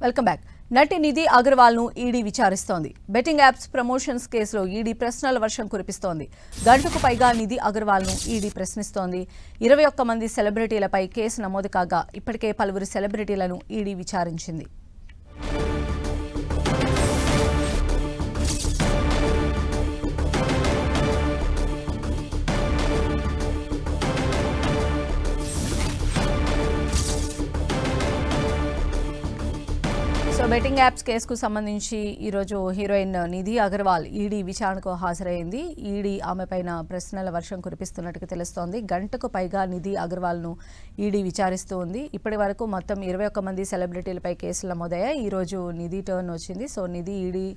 Welcome back. నటి నిధి అగర్వాల్ ను ED విచారిస్తోంది. Betting apps promotions కేసులో ఈడీ ప్రశ్నల వర్షం కురిపిస్తోంది. గంటకు పైగా నిధి అగర్వాల్ ను ఈడీ ప్రశ్నిస్తోంది. 21 మంది సెలబ్రిటీలపై కేసు నమోదు కాగా ఇప్పటికే పలువురు సెలబ్రిటీలను ఈడీ విచారించింది. బెట్టింగ్ యాప్స్ కేసుకు సంబంధించి ఈరోజు హీరోయిన్ నిధి అగర్వాల్ ఈడీ విచారణకు హాజరైంది. ఈడీ ఆమెపైన ప్రశ్నల వర్షం కురిపిస్తున్నట్టుగా తెలుస్తోంది. గంటకు పైగా నిధి అగర్వాల్ ను ఈడీ విచారిస్తూ ఉంది. ఇప్పటి వరకు మొత్తం 21 మంది సెలబ్రిటీలపై కేసులు నమోదయ్యాయి. ఈ రోజు నిధి టర్న్ వచ్చింది. సో నిధి ఈడీ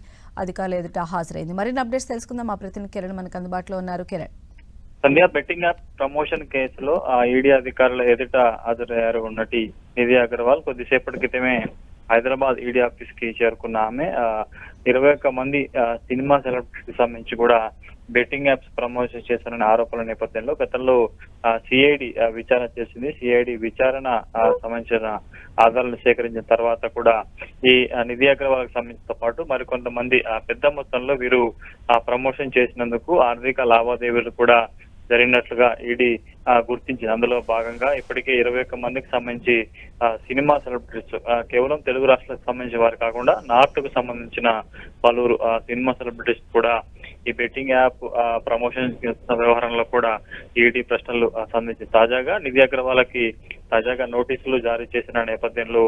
అధికారులు ఎదుట హాజరైంది. మరిన్ని అప్డేట్స్ తెలుసుకుందాం. మా ప్రతినిధి కిరణ్ మనకు అందుబాటులో ఉన్నారు. కిరణ్, సంధ్య, బెట్టింగ్ యాప్ ప్రమోషన్ కేసులో ఈడీ అధికారుల ఎదుట హాజరయ్యారు నటి నిధి అగర్వాల్. కొద్దిసేపటి క్రితమే హైదరాబాద్ ఈడీ ఆఫీస్ కి చేరుకున్న ఆమె 21 మంది సినిమా సెలబ్రిటీకి సంబంధించి కూడా బెట్టింగ్ యాప్స్ ప్రమోషన్ చేశారనే ఆరోపణల నేపథ్యంలో గతంలో సిఐడి విచారణ చేసింది. సిఐడి విచారణ సంబంధించిన ఆధారాలను సేకరించిన తర్వాత కూడా ఈ నిధి అగర్వాల్ సంబంధించిన పాటు మరికొంతమంది పెద్ద మొత్తంలో వీరు ప్రమోషన్ చేసినందుకు ఆర్థిక లావాదేవీలు కూడా జరిగినట్లుగా ఈడీ గుర్తించింది. అందులో భాగంగా ఇప్పటికే 21 మందికి సంబంధించి సినిమా సెలబ్రిటీస్, కేవలం తెలుగు రాష్ట్రాలకు సంబంధించిన వారు కాకుండా నార్త్ కు సంబంధించిన పలువురు సినిమా సెలబ్రిటీస్ కూడా ఈ బెట్టింగ్ యాప్ ప్రమోషన్ వ్యవహారంలో కూడా ఈడీ ప్రశ్నలు సంధించింది. తాజాగా నిధి అగర్వాల్కి తాజాగా నోటీసులు జారీ చేసిన నేపథ్యంలో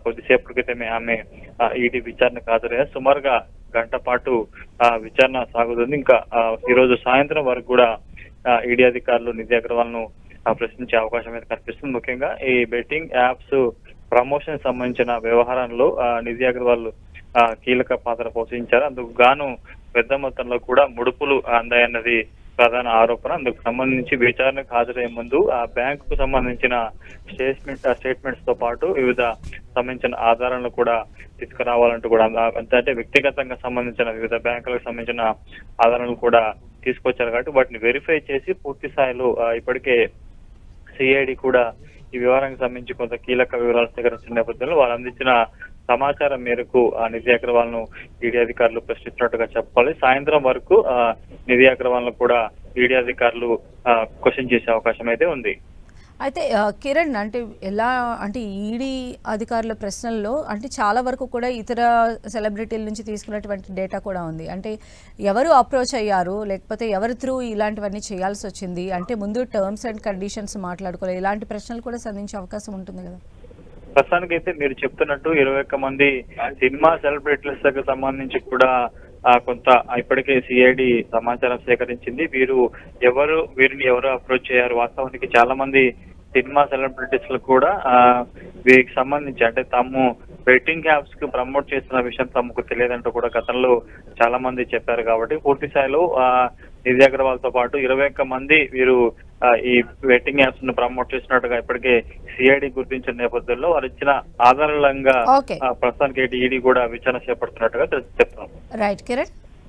కొద్దిసేపటి క్రితమే ఆమె ఈడీ విచారణకు హాజరయ్యారు. సుమారుగా గంట పాటు విచారణ సాగుతుంది. ఇంకా ఈ రోజు సాయంత్రం వరకు కూడా ఈడీ అధికారులు నిధి అగర్వాల్ ను ప్రశ్నించే అవకాశం అయితే కనిపిస్తుంది. ముఖ్యంగా ఈ బెట్టింగ్ యాప్స్ ప్రమోషన్ సంబంధించిన వ్యవహారంలో నిధి అగర్వాల్ కీలక పాత్ర పోషించారు. అందుకు గాను పెద్ద మొత్తంలో కూడా ముడుపులు అందాయన్నది ప్రధాన ఆరోపణ. అందుకు సంబంధించి విచారణకు హాజరయ్యే ముందు ఆ బ్యాంకు సంబంధించిన స్టేట్మెంట్స్ తో పాటు వివిధ సంబంధించిన ఆధారాలను కూడా తీసుకురావాలంటూ కూడా, అంటే వ్యక్తిగతంగా సంబంధించిన వివిధ బ్యాంకులకు సంబంధించిన ఆధారాలను కూడా తీసుకొచ్చారు. కాబట్టి వాటిని వెరిఫై చేసి పూర్తి స్థాయిలో ఇప్పటికే సిఐడి కూడా ఈ వ్యవహారానికి సంబంధించి కొంత కీలక వివరాలు సేకరించిన నేపథ్యంలో వాళ్ళు అందించిన సమాచారం మేరకు నిధి అగర్వాల్ ను ఈడీ అధికారులు ప్రశ్నిస్తున్నట్టుగా చెప్పాలి. సాయంత్రం వరకు నిధి అగర్వాల్ ను కూడా ఈడీ అధికారులు క్వశ్చన్ చేసే అవకాశం అయితే ఉంది. అయితే కిరణ్, అంటే ఈడీ అధికారుల ప్రశ్నల్లో అంటే చాలా వరకు కూడా ఇతర సెలబ్రిటీల నుంచి తీసుకున్నటువంటి డేటా కూడా ఉంది. అంటే ఎవరు అప్రోచ్ అయ్యారు, లేకపోతే ఎవరి త్రూ ఇలాంటివన్నీ చేయాల్సి వచ్చింది, అంటే ముందు టర్మ్స్ అండ్ కండిషన్స్ మాట్లాడుకోవాలి, ఇలాంటి ప్రశ్నలు కూడా సంధించే అవకాశం ఉంటుంది కదా. ప్రస్తుతానికి అయితే మీరు చెప్తున్నట్టు 21 మంది సినిమా సెలబ్రిటీలకు సంబంధించి కూడా కొంత ఇప్పటికే సిఐడి సమాచారం సేకరించింది. వీరిని ఎవరు అప్రోచ్ చేయారు, వాస్తవానికి చాలా మంది సినిమా సెలబ్రిటీస్ కూడా వీరికి సంబంధించి అంటే తాము బెట్టింగ్ యాప్స్ కు ప్రమోట్ చేస్తున్న విషయం తమకు తెలియదంటూ కూడా గతంలో చాలా మంది చెప్పారు. కాబట్టి పూర్తి స్థాయిలో నిధి అగర్వాల్ తో పాటు 21 మంది వీరు ఈ బెట్టింగ్ యాప్స్ ను ప్రమోట్ చేసినట్టుగా ఇప్పటికే సిఐడి గుర్తించిన నేపథ్యంలో వారు ఇచ్చిన ఆధారంగా ప్రస్తుతానికి ఈడీ కూడా విచారణ చేపడుతున్నట్టుగా చెప్తున్నాం. రైట్ కిరణ్.